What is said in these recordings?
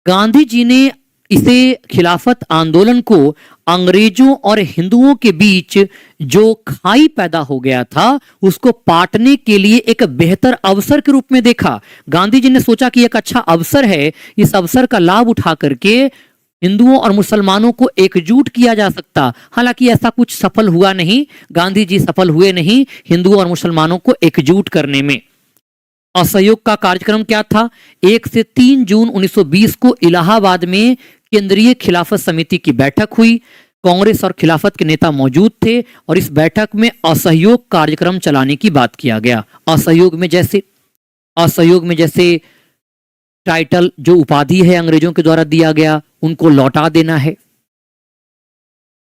गांधी जी ने इसे खिलाफत आंदोलन को अंग्रेजों और हिंदुओं के बीच जो खाई पैदा हो गया था उसको पाटने के लिए एक बेहतर अवसर के रूप में देखा। गांधी जी ने सोचा कि एक अच्छा अवसर है, इस अवसर का लाभ उठा करके हिंदुओं और मुसलमानों को एकजुट किया जा सकता। हालांकि ऐसा कुछ सफल हुआ नहीं, गांधी जी सफल हुए नहीं हिंदुओं और मुसलमानों को एकजुट करने में। असहयोग का कार्यक्रम क्या था? 1 से 3 जून 1920 को इलाहाबाद में केंद्रीय खिलाफत समिति की बैठक हुई। कांग्रेस और खिलाफत के नेता मौजूद थे और इस बैठक में असहयोग कार्यक्रम चलाने की बात किया गया। असहयोग में जैसे टाइटल जो उपाधि है अंग्रेजों के द्वारा दिया गया उनको लौटा देना है,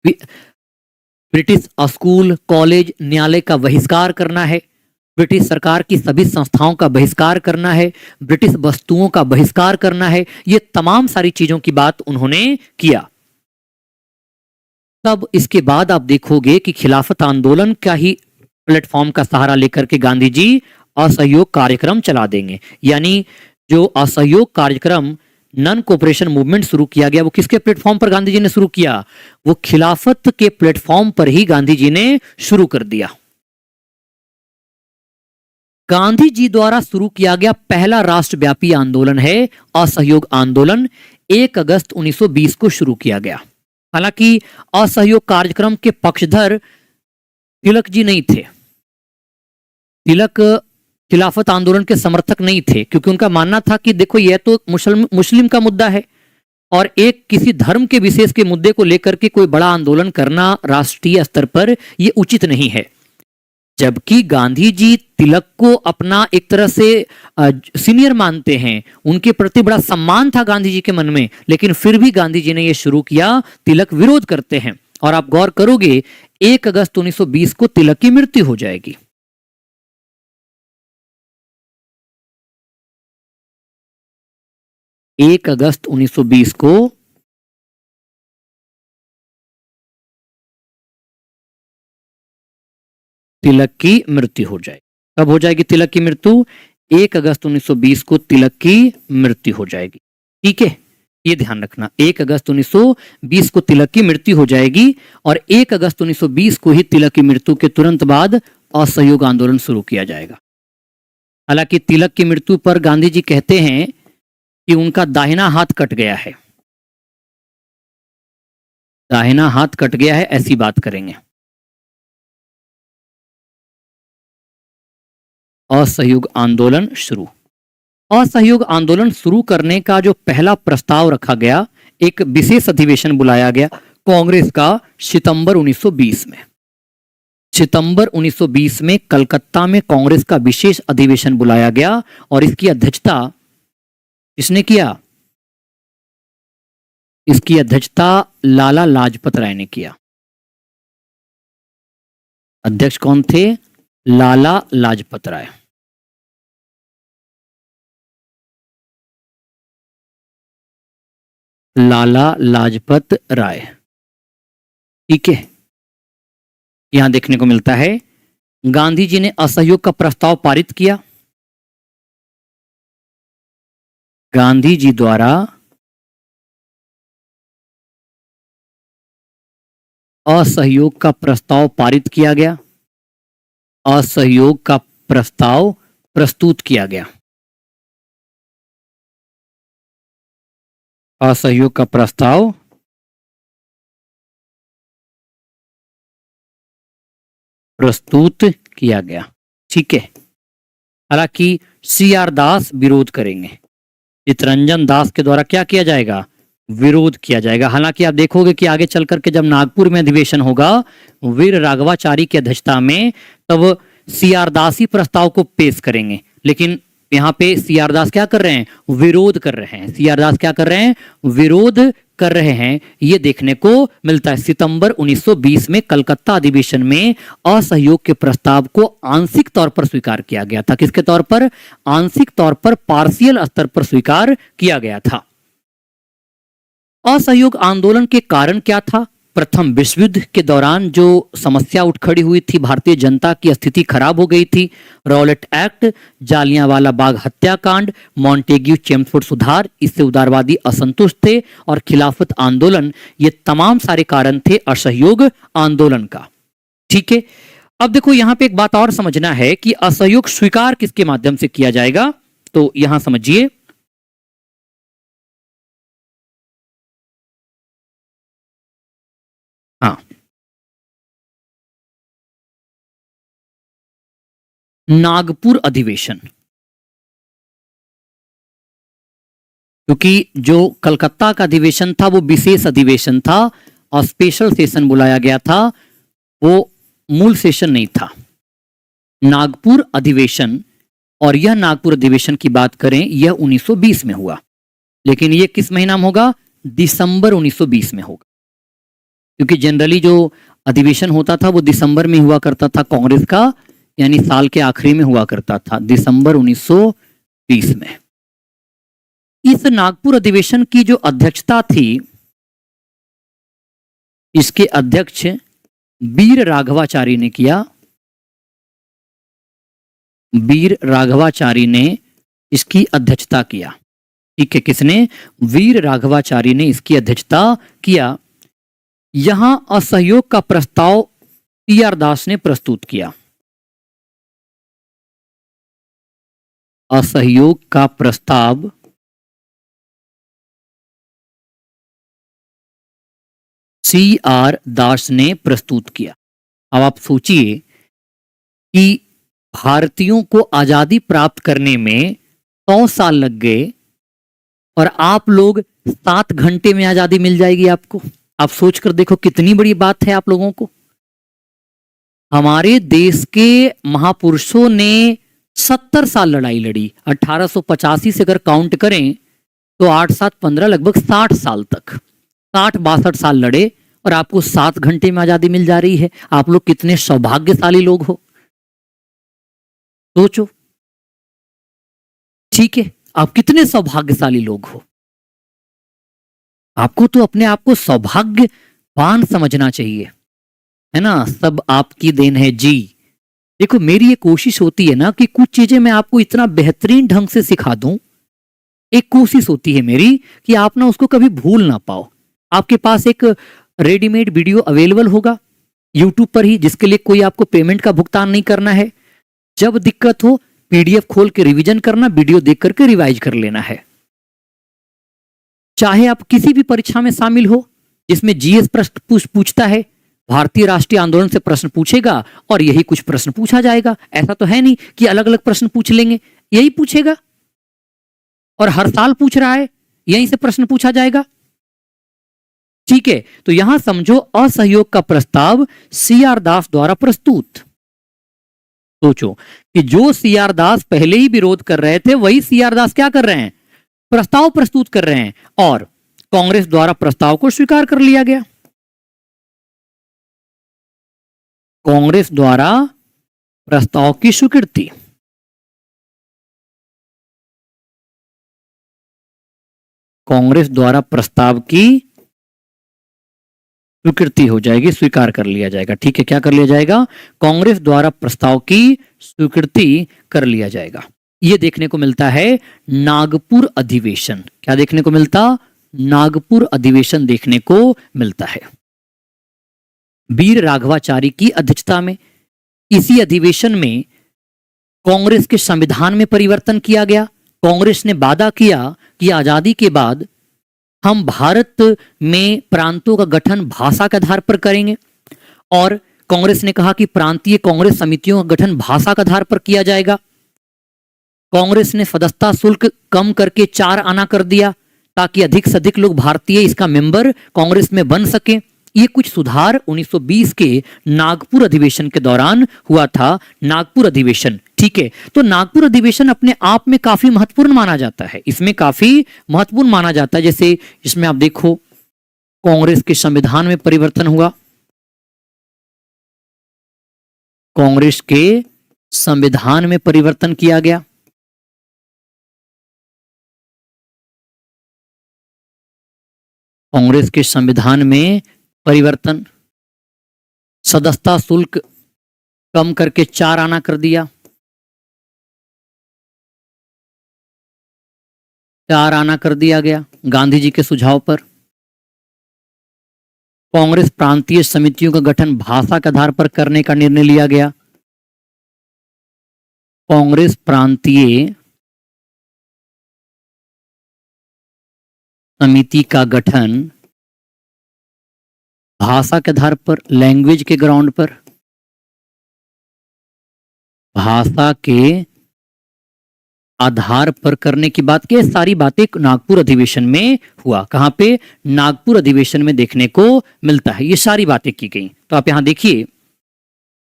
ब्रिटिश स्कूल कॉलेज न्यायालय का बहिष्कार करना है, ब्रिटिश सरकार की सभी संस्थाओं का बहिष्कार करना है, ब्रिटिश वस्तुओं का बहिष्कार करना है। ये तमाम सारी चीजों की बात उन्होंने किया। तब इसके बाद आप देखोगे कि खिलाफत आंदोलन का ही प्लेटफॉर्म का सहारा लेकर के गांधी जी असहयोग कार्यक्रम चला देंगे। यानी जो असहयोग कार्यक्रम नॉन कोऑपरेशन मूवमेंट शुरू किया गया वो किसके प्लेटफॉर्म पर गांधी जी ने शुरू किया? वो खिलाफत के प्लेटफॉर्म पर ही गांधी जी ने शुरू कर दिया। गांधी जी द्वारा शुरू किया गया पहला राष्ट्रव्यापी आंदोलन है असहयोग आंदोलन। 1 अगस्त 1920 को शुरू किया गया। हालांकि असहयोग कार्यक्रम के पक्षधर तिलक जी नहीं थे। तिलक खिलाफत आंदोलन के समर्थक नहीं थे क्योंकि उनका मानना था कि देखो यह तो मुस्लिम का मुद्दा है और एक किसी धर्म के विशेष के मुद्दे को लेकर के कोई बड़ा आंदोलन करना राष्ट्रीय स्तर पर यह उचित नहीं है। जबकि गांधी जी तिलक को अपना एक तरह से सीनियर मानते हैं, उनके प्रति बड़ा सम्मान था गांधी जी के मन में, लेकिन फिर भी गांधी जी ने यह शुरू किया। तिलक विरोध करते हैं और आप गौर करोगे 1 अगस्त 1920 को तिलक की मृत्यु हो जाएगी। एक अगस्त 1920 को तिलक की मृत्यु हो जाएगी। कब हो जाएगी तिलक की मृत्यु? 1 अगस्त 1920 को तिलक की मृत्यु हो जाएगी। ठीक है, ये ध्यान रखना। 1 अगस्त 1920 को तिलक की मृत्यु हो जाएगी और 1 अगस्त 1920 को ही तिलक की मृत्यु के तुरंत बाद असहयोग आंदोलन शुरू किया जाएगा। हालांकि तिलक की मृत्यु पर गांधी जी कहते हैं कि उनका दाहिना हाथ कट गया है। दाहिना हाथ कट गया है ऐसी बात करेंगे। असहयोग आंदोलन शुरू। असहयोग आंदोलन शुरू करने का जो पहला प्रस्ताव रखा गया, एक विशेष अधिवेशन बुलाया गया कांग्रेस का सितंबर 1920 में। सितंबर 1920 में कलकत्ता में कांग्रेस का विशेष अधिवेशन बुलाया गया और इसकी अध्यक्षता किसने किया? इसकी अध्यक्षता लाला लाजपत राय ने किया। अध्यक्ष कौन थे? लाला लाजपत राय। लाला लाजपत राय, ठीक है। यहां देखने को मिलता है गांधी जी ने असहयोग का प्रस्ताव पारित किया। गांधी जी द्वारा असहयोग का प्रस्ताव पारित किया गया। असहयोग का प्रस्ताव प्रस्तुत किया गया। असहयोग का प्रस्ताव प्रस्तुत किया गया, ठीक है। हालांकि CR दास विरोध करेंगे। चित्तरंजन दास के द्वारा क्या किया जाएगा? विरोध किया जाएगा। हालांकि आप देखोगे कि आगे चल करके जब नागपुर में अधिवेशन होगा वीर राघवाचारी की अध्यक्षता में, तब CR दास ही प्रस्ताव को पेश करेंगे। लेकिन यहाँ पे CR दास क्या कर रहे हैं? विरोध कर रहे हैं। CR दास क्या कर रहे हैं? विरोध कर रहे हैं। ये देखने को मिलता है। सितंबर 1920 में कलकत्ता अधिवेशन में असहयोग के प्रस्ताव को आंशिक तौर पर स्वीकार किया गया था। किसके तौर पर? आंशिक तौर पर, पार्शियल स्तर पर स्वीकार किया गया था। असहयोग आंदोलन के कारण क्या था? प्रथम विश्व युद्ध के दौरान जो समस्या उठ खड़ी हुई थी, भारतीय जनता की स्थिति खराब हो गई थी, रॉलेट एक्ट, जालियांवाला बाग हत्याकांड, मॉन्टेग्यू चेम्सफोर्ड सुधार, इससे उदारवादी असंतुष्ट थे और खिलाफत आंदोलन, ये तमाम सारे कारण थे असहयोग आंदोलन का। ठीक है, अब देखो यहां पे एक बात और समझना है कि असहयोग स्वीकार किसके माध्यम से किया जाएगा, तो यहां समझिए। हाँ, नागपुर अधिवेशन, क्योंकि जो कलकत्ता का अधिवेशन था वो विशेष अधिवेशन था और स्पेशल सेशन बुलाया गया था, वो मूल सेशन नहीं था। नागपुर अधिवेशन, और यह नागपुर अधिवेशन की बात करें यह 1920 में हुआ, लेकिन यह किस महीना में होगा? दिसंबर 1920 में होगा, क्योंकि जनरली जो अधिवेशन होता था वो दिसंबर में हुआ करता था कांग्रेस का, यानी साल के आखिरी में हुआ करता था, दिसंबर 1920 में। इस नागपुर अधिवेशन की जो अध्यक्षता थी, इसके अध्यक्ष वीर राघवाचारी ने किया। वीर राघवाचारी ने इसकी अध्यक्षता किया। ठीक है, किसने? वीर राघवाचारी ने इसकी अध्यक्षता किया। यहां असहयोग का प्रस्ताव टी.आर. दास ने प्रस्तुत किया। असहयोग का प्रस्ताव सी.आर. दास ने प्रस्तुत किया। अब आप सोचिए कि भारतीयों को आजादी प्राप्त करने में 100 साल लग गए और आप लोग 7 घंटे में आजादी मिल जाएगी आपको। आप सोचकर देखो कितनी बड़ी बात है आप लोगों को। हमारे देश के महापुरुषों ने 70 साल लड़ाई लड़ी। 1885 से अगर काउंट करें तो 8 7 15 लगभग 60 साल तक, 60-62 साल लड़े और आपको 7 घंटे में आजादी मिल जा रही है। आप लोग कितने सौभाग्यशाली लोग हो, सोचो। ठीक है, आप कितने सौभाग्यशाली लोग हो। आपको तो अपने आप को सौभाग्यवान समझना चाहिए, है ना। सब आपकी देन है जी। देखो मेरी ये कोशिश होती है ना कि कुछ चीजें मैं आपको इतना बेहतरीन ढंग से सिखा दूं। एक कोशिश होती है मेरी कि आप ना उसको कभी भूल ना पाओ। आपके पास एक रेडीमेड वीडियो अवेलेबल होगा यूट्यूब पर ही, जिसके लिए कोई आपको पेमेंट का भुगतान नहीं करना है। जब दिक्कत हो पीडीएफ खोल के रिवीजन करना, वीडियो देख करके रिवाइज कर लेना है। चाहे आप किसी भी परीक्षा में शामिल हो जिसमें जीएस प्रश्न पूछता है, भारतीय राष्ट्रीय आंदोलन से प्रश्न पूछेगा और यही कुछ प्रश्न पूछा जाएगा। ऐसा तो है नहीं कि अलग अलग प्रश्न पूछ लेंगे, यही पूछेगा और हर साल पूछ रहा है, यहीं से प्रश्न पूछा जाएगा। ठीक है, तो यहां समझो असहयोग का प्रस्ताव सी.आर. दास द्वारा प्रस्तुत। सोचो कि जो सी.आर. दास पहले ही विरोध कर रहे थे वही सी.आर. दास क्या कर रहे हैं? प्रस्ताव प्रस्तुत कर रहे हैं और कांग्रेस द्वारा प्रस्ताव को स्वीकार कर लिया गया। कांग्रेस द्वारा प्रस्ताव की स्वीकृति। कांग्रेस द्वारा प्रस्ताव की स्वीकृति हो जाएगी, स्वीकार कर लिया जाएगा। ठीक है, क्या कर लिया जाएगा? कांग्रेस द्वारा प्रस्ताव की स्वीकृति कर लिया जाएगा। यह देखने को मिलता है नागपुर अधिवेशन। क्या देखने को मिलता? नागपुर अधिवेशन देखने को मिलता है वीर राघवाचारी की अध्यक्षता में। इसी अधिवेशन में कांग्रेस के संविधान में परिवर्तन किया गया। कांग्रेस ने वादा किया कि आजादी के बाद हम भारत में प्रांतों का गठन भाषा के आधार पर करेंगे और कांग्रेस ने कहा कि प्रांतीय कांग्रेस समितियों का गठन भाषा के आधार पर किया जाएगा। कांग्रेस ने सदस्यता शुल्क कम करके 4 आना कर दिया ताकि अधिक से अधिक लोग भारतीय इसका मेंबर कांग्रेस में बन सके। ये कुछ सुधार 1920 के नागपुर अधिवेशन के दौरान हुआ था। नागपुर अधिवेशन, ठीक है, तो नागपुर अधिवेशन अपने आप में काफी महत्वपूर्ण माना जाता है। इसमें काफी महत्वपूर्ण माना जाता है। जैसे इसमें आप देखो कांग्रेस के संविधान में परिवर्तन हुआ, कांग्रेस के संविधान में परिवर्तन किया गया। कांग्रेस के संविधान में परिवर्तन, सदस्यता शुल्क कम करके 4 आना कर दिया, 4 आना कर दिया गया गांधी जी के सुझाव पर। कांग्रेस प्रांतीय समितियों का गठन भाषा के आधार पर करने का निर्णय लिया गया। कांग्रेस प्रांतीय समिति का गठन भाषा के आधार पर, लैंग्वेज के ग्राउंड पर, भाषा के आधार पर करने की बात की। सारी बातें नागपुर अधिवेशन में हुआ। कहां पे? नागपुर अधिवेशन में देखने को मिलता है, ये सारी बातें की गई। तो आप यहां देखिए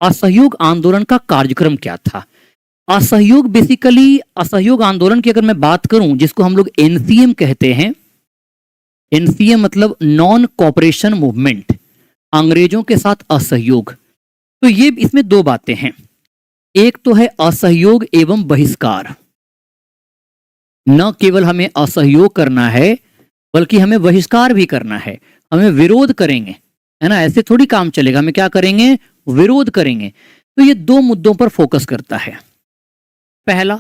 असहयोग आंदोलन का कार्यक्रम क्या था। असहयोग बेसिकली, असहयोग आंदोलन की अगर मैं बात करूं, जिसको हम लोग एनसीएम कहते हैं, एनसीएम मतलब नॉन कोऑपरेशन मूवमेंट, अंग्रेजों के साथ असहयोग। तो ये इसमें दो बातें हैं, एक तो है असहयोग एवं बहिष्कार। न केवल हमें असहयोग करना है बल्कि हमें बहिष्कार भी करना है, हमें विरोध करेंगे, है ना, ऐसे थोड़ी काम चलेगा, हमें क्या करेंगे? विरोध करेंगे। तो ये दो मुद्दों पर फोकस करता है। पहला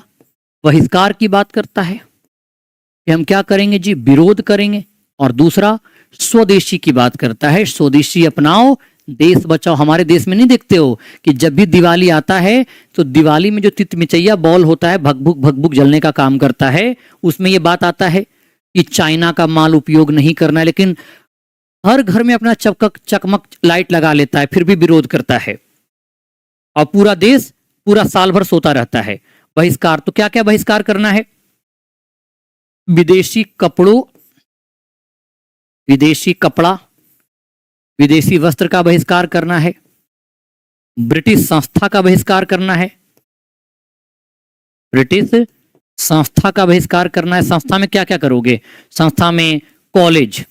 बहिष्कार की बात करता है कि हम क्या करेंगे जी? विरोध करेंगे। और दूसरा स्वदेशी की बात करता है, स्वदेशी अपनाओ, देश बचाओ। हमारे देश में नहीं देखते हो कि जब भी दिवाली आता है तो दिवाली में जो तितमिचैया बॉल होता है, भगभुक जलने का काम करता है, उसमें ये बात आता है कि चाइना का माल उपयोग नहीं करना है, लेकिन हर घर में अपना चकमक लाइट लगा लेता है, फिर भी विरोध करता है, और पूरा देश पूरा साल भर सोता रहता है। बहिष्कार, तो क्या क्या बहिष्कार करना है? विदेशी कपड़ों, विदेशी कपड़ा, विदेशी वस्त्र का बहिष्कार करना है, ब्रिटिश संस्था का बहिष्कार करना है, ब्रिटिश संस्था का बहिष्कार करना है। संस्था में क्या क्या करोगे? संस्था में कॉलेज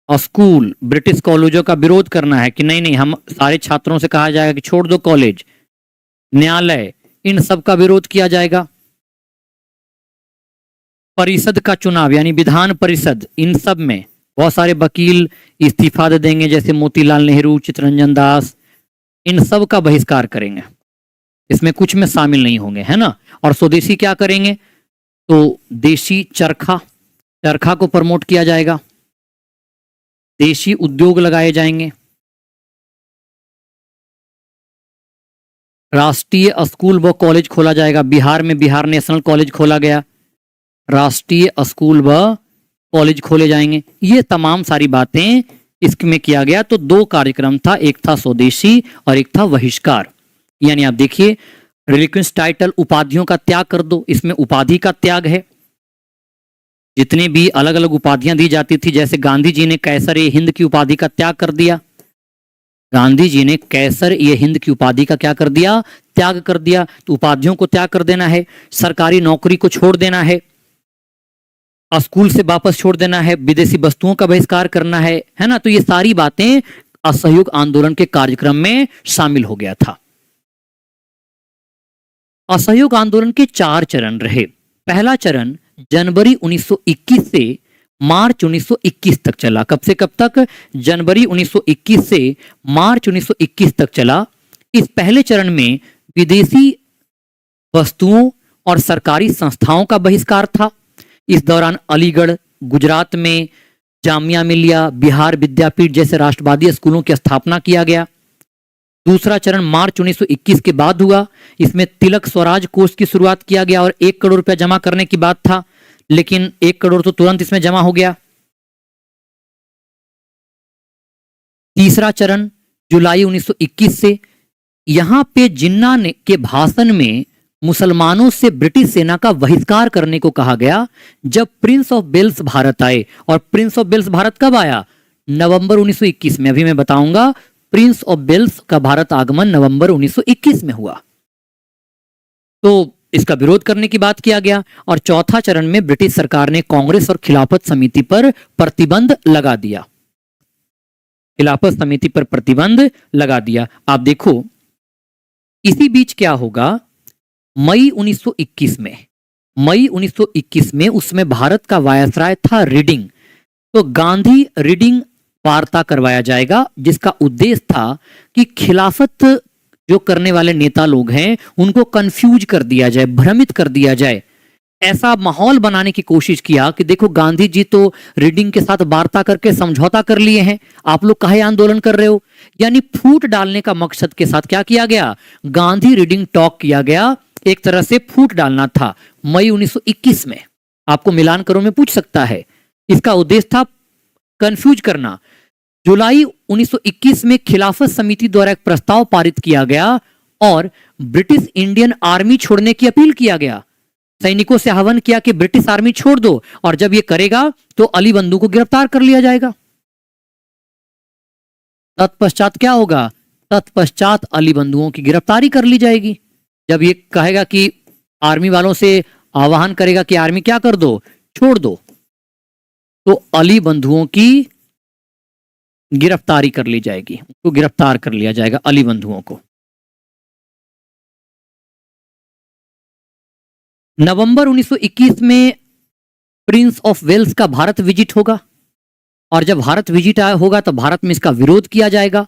और स्कूल, ब्रिटिश कॉलेजों का विरोध करना है कि नहीं नहीं, हम सारे छात्रों से कहा जाएगा कि छोड़ दो कॉलेज, न्यायालय, इन सब का विरोध किया जाएगा। परिषद का चुनाव यानी विधान परिषद, इन सब में बहुत सारे वकील इस्तीफा दे देंगे, जैसे मोतीलाल नेहरू, चित्तरंजन दास, इन सब का बहिष्कार करेंगे, इसमें कुछ में शामिल नहीं होंगे, है ना। और स्वदेशी क्या करेंगे? तो देशी चरखा, चरखा को प्रमोट किया जाएगा, देशी उद्योग लगाए जाएंगे, राष्ट्रीय स्कूल व कॉलेज खोला जाएगा। बिहार में बिहार नेशनल कॉलेज खोला गया, राष्ट्रीय स्कूल व कॉलेज खोले जाएंगे। ये तमाम सारी बातें इसमें किया गया। तो दो कार्यक्रम था, एक था स्वदेशी और एक था बहिष्कार। यानी आप देखिए, रिलिक्वेंस टाइटल, उपाधियों का त्याग कर दो, इसमें उपाधि का त्याग है। जितने भी अलग अलग उपाधियां दी जाती थी, जैसे गांधी जी ने कैसर ए हिंद की उपाधि का त्याग कर दिया, गांधी जी ने कैसर ये हिंद की उपाधि का क्या कर दिया? त्याग कर दिया। तो उपाधियों को त्याग कर देना है, सरकारी नौकरी को छोड़ देना है, स्कूल से वापस छोड़ देना है, विदेशी वस्तुओं का बहिष्कार करना है ना। तो ये सारी बातें असहयोग आंदोलन के कार्यक्रम में शामिल हो गया था। असहयोग आंदोलन के 4 चरण रहे। पहला चरण जनवरी 1921 से मार्च 1921 तक चला। कब से कब तक? जनवरी 1921 से मार्च 1921 तक चला। इस पहले चरण में विदेशी वस्तुओं और सरकारी संस्थाओं का बहिष्कार था। इस दौरान अलीगढ़, गुजरात में जामिया मिलिया, बिहार विद्यापीठ जैसे राष्ट्रवादी स्कूलों की स्थापना किया गया। दूसरा चरण मार्च 1921 के बाद हुआ। इसमें तिलक स्वराज कोष की शुरुआत किया गया और 1 करोड़ रुपया जमा करने की बात था, लेकिन 1 करोड़ तो तुरंत इसमें जमा हो गया। तीसरा चरण जुलाई 1921 से, यहां पे जिन्ना ने के भाषण में मुसलमानों से ब्रिटिश सेना का बहिष्कार करने को कहा गया। जब प्रिंस ऑफ वेल्स भारत आए, और प्रिंस ऑफ वेल्स भारत कब आया? नवंबर 1921 में। अभी मैं बताऊंगा, प्रिंस ऑफ वेल्स का भारत आगमन नवंबर 1921 में हुआ। तो इसका विरोध करने की बात किया गया। और चौथा चरण में ब्रिटिश सरकार ने कांग्रेस और खिलाफत समिति पर प्रतिबंध लगा दिया, खिलाफत समिति पर प्रतिबंध लगा दिया। आप देखो, इसी बीच क्या होगा, मई 1921 में, मई 1921 में उसमें भारत का वायसराय था रीडिंग। तो गांधी रीडिंग वार्ता करवाया जाएगा, जिसका उद्देश्य था कि खिलाफत जो करने वाले नेता लोग हैं उनको कंफ्यूज कर दिया जाए, भ्रमित कर दिया जाए। ऐसा माहौल बनाने की कोशिश किया कि देखो गांधी जी तो रीडिंग के साथ वार्ता करके समझौता कर लिए हैं, आप लोग काहे आंदोलन कर रहे हो। यानी फूट डालने का मकसद के साथ क्या किया गया, गांधी रीडिंग टॉक किया गया, एक तरह से फूट डालना था। मई 1921 में, आपको मिलान करो में पूछ सकता है, इसका उद्देश्य था कंफ्यूज करना। जुलाई 1921 में खिलाफत समिति द्वारा एक प्रस्ताव पारित किया गया और ब्रिटिश इंडियन आर्मी छोड़ने की अपील किया गया। सैनिकों से आह्वान किया कि ब्रिटिश आर्मी छोड़ दो, और जब ये करेगा तो अली बंधु को गिरफ्तार कर लिया जाएगा। तत्पश्चात क्या होगा, तत्पश्चात अली बंधुओं की गिरफ्तारी कर ली जाएगी। जब ये कहेगा कि आर्मी वालों से आह्वान करेगा कि आर्मी क्या कर दो, छोड़ दो, तो अली बंधुओं की गिरफ्तारी कर ली जाएगी, तो गिरफ्तार कर लिया जाएगा अली बंधुओं को। नवंबर 1921 में प्रिंस ऑफ वेल्स का भारत विजिट होगा, और जब भारत विजिट होगा तो भारत में इसका विरोध किया जाएगा।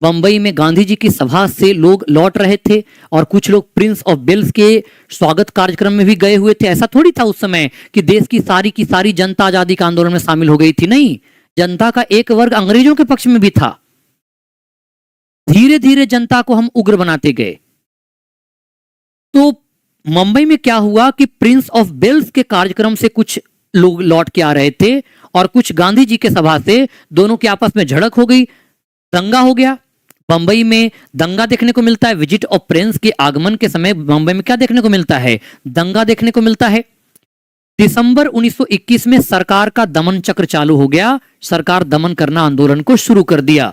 बंबई में गांधी जी की सभा से लोग लौट रहे थे और कुछ लोग प्रिंस ऑफ वेल्स के स्वागत कार्यक्रम में भी गए हुए थे। ऐसा थोड़ी था उस समय कि देश की सारी जनता आजादी के आंदोलन में शामिल हो गई थी, नहीं, जनता का एक वर्ग अंग्रेजों के पक्ष में भी था। धीरे धीरे जनता को हम उग्र बनाते गए। तो मुंबई में क्या हुआ कि प्रिंस ऑफ वेल्स के कार्यक्रम से कुछ लोग लौट के आ रहे थे और कुछ गांधी जी के सभा से, दोनों के आपस में झड़प हो गई, दंगा हो गया। बंबई में दंगा देखने को मिलता है। विजिट ऑफ प्रिंस के आगमन के समय बंबई में क्या देखने को मिलता है, दंगा देखने को मिलता है। दिसंबर 1921 में सरकार का दमन चक्र चालू हो गया। सरकार दमन करना आंदोलन को शुरू कर दिया।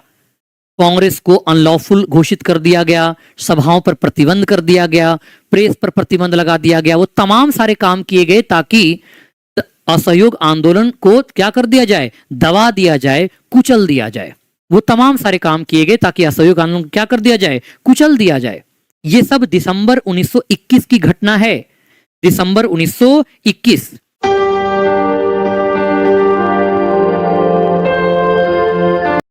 कांग्रेस को अनलॉफुल घोषित कर दिया गया, सभाओं पर प्रतिबंध कर दिया गया, प्रेस पर प्रतिबंध लगा दिया गया। वो तमाम सारे काम किए गए ताकि असहयोग आंदोलन को क्या कर दिया जाए, दबा दिया जाए, कुचल दिया जाए। वो तमाम सारे काम किए गए ताकि असहयोग आंदोलन क्या कर दिया जाए, कुचल दिया जाए। ये सब दिसंबर 1921 की घटना है। दिसंबर 1921